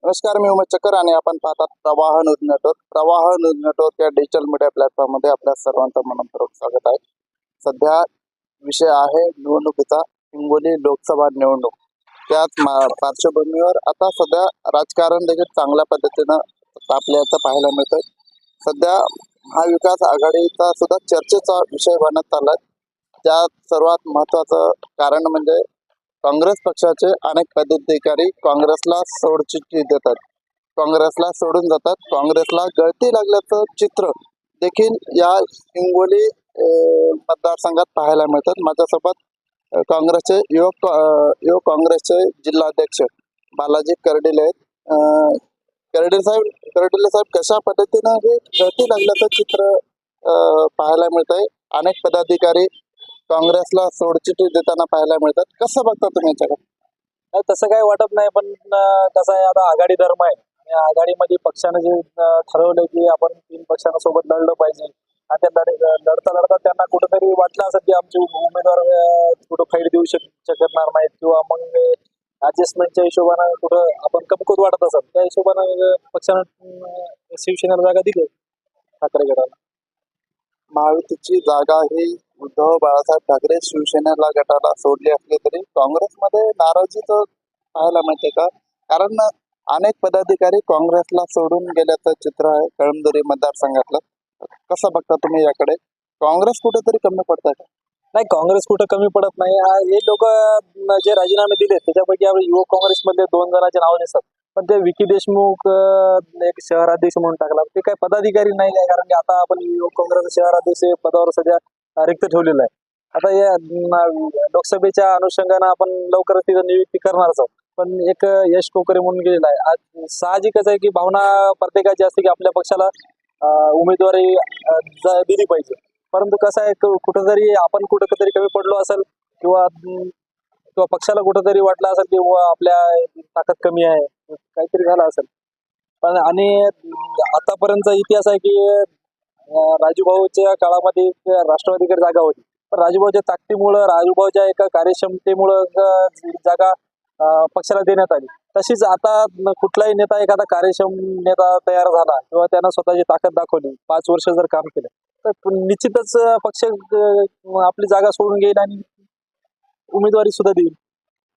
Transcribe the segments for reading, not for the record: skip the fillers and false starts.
नमस्कार, मी उमेश चक्कर आणि आपण पाहतात प्रवाह न्यूज नेटवर्क. प्रवाह न्यूज नेटवर्क या डिजिटल मीडिया प्लॅटफॉर्ममध्ये आपल्या सर्वांचं मनपूर्वक स्वागत आहे. सध्या विषय आहे निवडणुकीचा, हिंगोली लोकसभा निवडणूक. त्याच पार्श्वभूमीवर आता सध्या राजकारण देखील चांगल्या पद्धतीनं तापल्याचं पाहायला मिळतं. सध्या महाविकास आघाडीचा सुद्धा चर्चेचा विषय बनत चालला. त्यात सर्वात महत्त्वाचं कारण म्हणजे काँग्रेस पक्षाचे अनेक पदाधिकारी काँग्रेसला सोडचिठ्ठी देतात, काँग्रेसला सोडून जातात. काँग्रेसला गळती लागल्याचं चित्र देखील या हिंगोली मतदारसंघात पाहायला मिळतात. माझ्यासोबत काँग्रेसचे युवक काँग्रेसचे जिल्हाध्यक्ष बालाजी कर्डिले आहेत. कर्डिले साहेब, कशा पद्धतीनं हे गळती लागल्याचं चित्र पाहायला मिळत आहे? अनेक पदाधिकारी काँग्रेसला सोडचिठ्ठी देताना पाहायला मिळतात. कसं बघता तुम्ही याच्याकडे? नाही, तसं काही वाटत नाही, पण कसं आहे, आता आघाडी धर्म आहे आणि आघाडीमध्ये पक्षाने जे ठरवलं की आपण 3 पक्षांना सोबत लढलं पाहिजे आणि त्या लढता त्यांना कुठंतरी वाटलं असेल की आमचे उमेदवार कुठं फाईट देऊ शकणार नाहीत किंवा मग ऍडजस्टमेंटच्या हिशोबानं कुठं आपण कमकुवत वाटत असेल, त्या हिशोबानं पक्षानं शिवसेनेला जागा दिली ठाकरे गटाला. महायुतीची जागा ही उद्धव बाळासाहेब ठाकरे शिवसेनेला गटाला सोडली असली तरी काँग्रेसमध्ये नाराजीचं पाहायला मिळते का? कारण अनेक पदाधिकारी काँग्रेसला सोडून गेल्याचं चित्र आहे कळमनुरी मतदारसंघातलं. कसं बघता तुम्ही याकडे? काँग्रेस कुठेतरी कमी पडतंय का? नाही, काँग्रेस कुठं कमी पडत नाही. हे लोक जे राजीनामे दिले त्याच्यापैकी आपले युवक काँग्रेसमधले 2 जणांचे नाव दिसतात, पण ते विकी देशमुख एक शहराध्यक्ष म्हणून टाकला. ते काही पदाधिकारी नाही आहे, कारण की आता आपण युवक काँग्रेस शहराध्यक्ष पदावर सध्या रिक्त ठेवलेलं आहे. आता या लोकसभेच्या अनुषंगानं आपण लवकरच तिथं नियुक्ती करणारच आहोत. पण एक यश कोकरे म्हणून गेलेला आहे. आज साहजिकच आहे की भावना प्रत्येकाची असते की आपल्या पक्षाला उमेदवारी दिली पाहिजे. परंतु कसं आहे, कुठंतरी आपण कुठंतरी कमी पडलो असेल किंवा किंवा पक्षाला कुठंतरी वाटलं असेल की आपल्या ताकद कमी आहे, काहीतरी झालं असेल. पण आणि आतापर्यंतचा इतिहास आहे की राजूभाऊच्या काळामध्ये राष्ट्रवादीकडे जागा होती, पण राजूभाऊच्या ताकदीमुळं, राजूभाऊच्या एका कार्यक्षमतेमुळं जागा पक्षाला देण्यात आली. तशीच आता कुठलाही नेता, एखादा कार्यक्षम नेता तयार झाला किंवा त्यानं स्वतःची ताकद दाखवली, 5 वर्ष जर काम केलं, तर निश्चितच पक्ष आपली जागा सोडून घेईल आणि उमेदवारी सुद्धा देईल.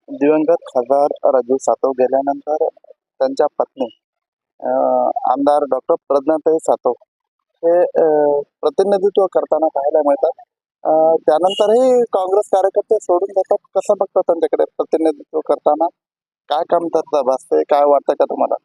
दिवंगत खासदार राजू सातव गेल्यानंतर त्यांच्या पत्नी आमदार डॉक्टर प्रज्ञाताई सातव हे प्रतिनिधित्व करताना पाहायला मिळतात. त्यानंतरही काँग्रेस कार्यकर्ते सोडून देतात. कसं बघतात त्यांच्याकडे प्रतिनिधित्व करताना? काय काम करता भासते? काय वाटतं का तुम्हाला?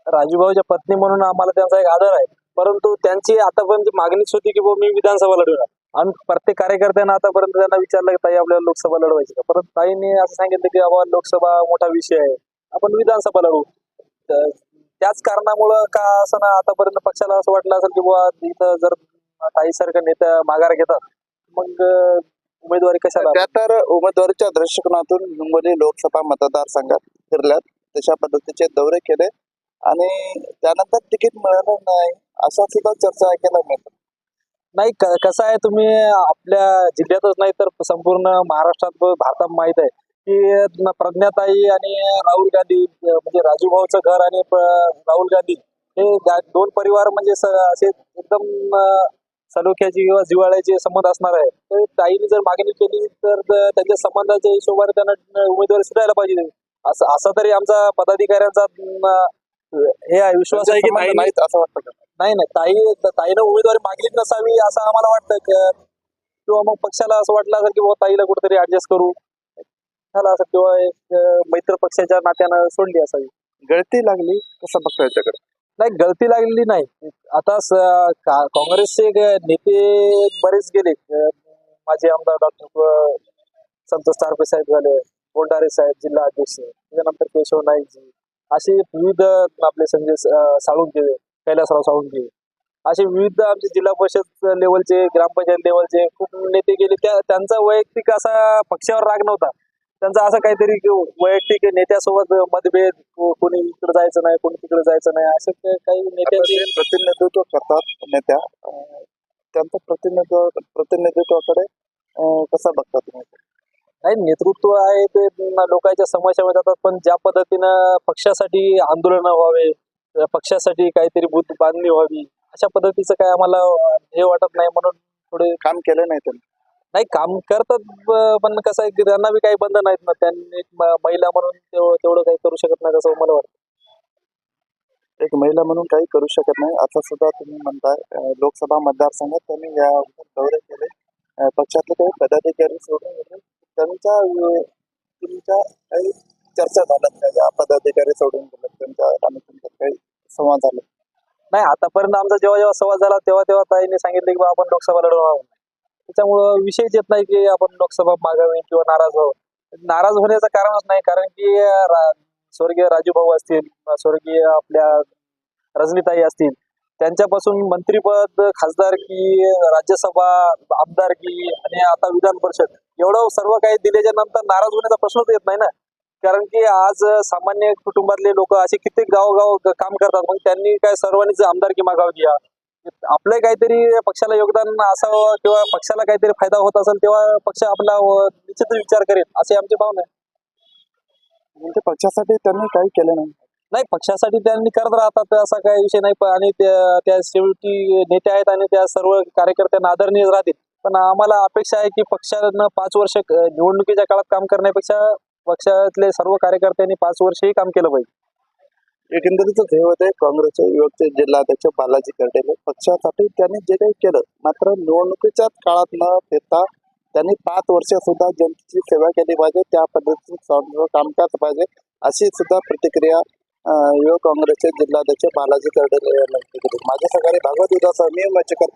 राजूभाऊच्या पत्नी म्हणून आम्हाला त्यांचा एक आदर आहे, परंतु त्यांची आतापर्यंत मागणीच होती की मी विधानसभा लढवणार. आणि प्रत्येक कार्यकर्त्यांना आतापर्यंत त्यांना विचारलं की ताई आपल्याला लोकसभा लढवायची का, परंतु ताईंनी असं सांगितलं की बाबा लोकसभा मोठा विषय आहे, आपण विधानसभा लढवू. त्याच कारणामुळं का असं ना, आतापर्यंत पक्षाला असं वाटलं असेल की बाबा इथं जर ताईसारखं नेत्या माघार घेतात मग उमेदवारी कशाला. त्या तर उमेदवारीच्या दृष्टिकोनातून हिंगोली लोकसभा मतदारसंघात फिरल्यात, तशा पद्धतीचे दौरे केले आणि त्यानंतर तिकीट मिळालं नाही अशा सुद्धा चर्चा ऐकायला मिळतात. नाही, कसं आहे, तुम्ही आपल्या जिल्ह्यातच नाही तर संपूर्ण महाराष्ट्रात, भारतात माहित आहे की प्रज्ञाताई आणि राहुल गांधी, म्हणजे राजूभाऊचं घर आणि राहुल गांधी हे 2 परिवार म्हणजे असे एकदम सलोख्याची किंवा जिव्हाळ्याचे संबंध असणार आहे. तर ताईने जर मागणी केली तर त्यांच्या संबंधाच्या हिशोबाने त्यांना उमेदवारी सुटायला पाहिजे, असा तरी आमचा पदाधिकाऱ्यांचा हे आहे, विश्वास आहे की नाहीत असं वाटतं का? नाही ताईनं उमेदवारी मागलीच नसावी असं आम्हाला वाटतं, किंवा मग पक्षाला असं वाटलं असेल की बाबा ताईला कुठेतरी ऍडजस्ट करू झालं असं, किंवा एक मैत्र पक्षाच्या नात्यानं सोडली असावी. गळती लागली कसं बघता याच्याकडे? नाही, गळती लागलेली नाही. आता काँग्रेसचे नेते बरेच गेले. माजी आमदार डॉक्टर संतोष तारपे साहेब झाले, बोंडारे साहेब जिल्हा अध्यक्ष, त्याच्यानंतर केशव नाईकजी, असे विविध आपले संजय साळुंके, कैलासराव साळुंके, असे विविध आमचे जिल्हा परिषद लेवलचे, ग्रामपंचायत लेवलचे खूप नेते गेले. त्यांचा वैयक्तिक असा पक्षावर राग नव्हता, त्यांचा असं काहीतरी वैयक्तिक नेत्यासोबत मतभेद, कोणी इकडे जायचं नाही, कोणी तिकडे जायचं नाही, असे काही नेत्याचे प्रतिनिधित्व करतात नेत्या, त्यांचं प्रतिनिधित्वाकडे कसं बघता तुम्ही? काही नेतृत्व आहे ते लोकांच्या समस्यामध्ये जातात, पण ज्या पद्धतीनं पक्षासाठी आंदोलन व्हावे, पक्षासाठी काहीतरी बूथ बांधणी व्हावी, अशा पद्धतीचं काय आम्हाला हे वाटत नाही. म्हणून थोडे काम केलं नाही त्यांनी. नाही काम करतात, पण कसं आहे की त्यांना बी काही बंधन आहेत ना. त्यांनी एक महिला म्हणून तेवढं काही करू शकत नाही असं मला वाटतं. एक महिला म्हणून काही करू शकत नाही असं सुद्धा तुम्ही म्हणताय. लोकसभा मतदारसंघात त्यांनी या दौरे केले. पक्षातले काही पदाधिकारी सोडून गेले. त्यांच्या तुमच्या काही चर्चा झाल्यात का? या पदाधिकारी सोडून गेले त्यांच्या आणि तुमच्यात काही संवाद झाले? नाही, आतापर्यंत आमचा जेव्हा जेव्हा संवाद झाला तेव्हा ताईंनी सांगितले की बा आपण लोकसभा लढवणार आहोत. त्याच्यामुळं विषयच येत नाही की आपण लोकसभा मागावी किंवा नाराज व्हावं. नाराज होण्याचं कारणच नाही, कारण की स्वर्गीय राजू भाऊ असतील, स्वर्गीय आपल्या रजनीताई असतील, त्यांच्यापासून मंत्रीपद, खासदारकी, राज्यसभा, आमदारकी आणि आता विधान परिषद एवढं सर्व काही दिल्याच्या नंतर नाराज होण्याचा प्रश्नच येत नाही ना. कारण की आज सामान्य कुटुंबातले लोक असे कित्येक गावोगाव काम करतात, मग त्यांनी काय सर्वांनीच आमदारकी मागावी घ्या. आपलं काहीतरी पक्षाला योगदान असावं किंवा पक्षाला काहीतरी फायदा होत असेल तेव्हा पक्ष आपला निश्चितच विचार करेल, असे आमची भावना आहे. म्हणजे पक्षासाठी त्यांनी काही केलं नाही. नाही, पक्षासाठी त्यांनी करत राहतात, असा काही विषय नाही. आणि त्या शेवटी नेते आहेत आणि त्या सर्व कार्यकर्त्यांना आदरणीय राहतील. पण आम्हाला अपेक्षा आहे की पक्षानं 5 वर्ष निवडणुकीच्या काळात काम करण्यापेक्षा पक्षातले सर्व कार्यकर्त्यांनी 5 वर्षही काम केलं पाहिजे. एकंदरीतच हे होते काँग्रेसचे युवकचे जिल्हाध्यक्ष बालाजी कर्डेले. पक्षासाठी त्यांनी जे काही केलं, मात्र निवडणुकीच्या काळात न फिरता त्यांनी 5 वर्ष सुद्धा जनतेची सेवा केली पाहिजे, त्या पद्धतीने कामकाज पाहिजे, अशी सुद्धा प्रतिक्रिया युवक काँग्रेसचे जिल्हाध्यक्ष बालाजी कर्डेले यांनी केली. माझ्या सकाळी भागवत उदास मी मचकर.